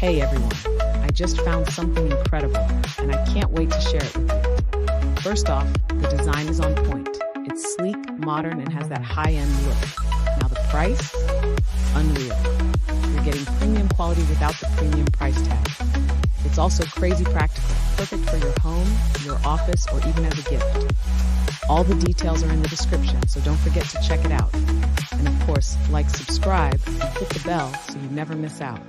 Hey everyone, I just found something incredible, and I can't wait to share it with you. First off, the design is on point. It's sleek, modern, and has that high-end look. Now the price? Unreal. You're getting premium quality without the premium price tag. It's also crazy practical, perfect for your home, your office, or even as a gift. All the details are in the description, so don't forget to check it out. And of course, like, subscribe, and hit the bell so you never miss out.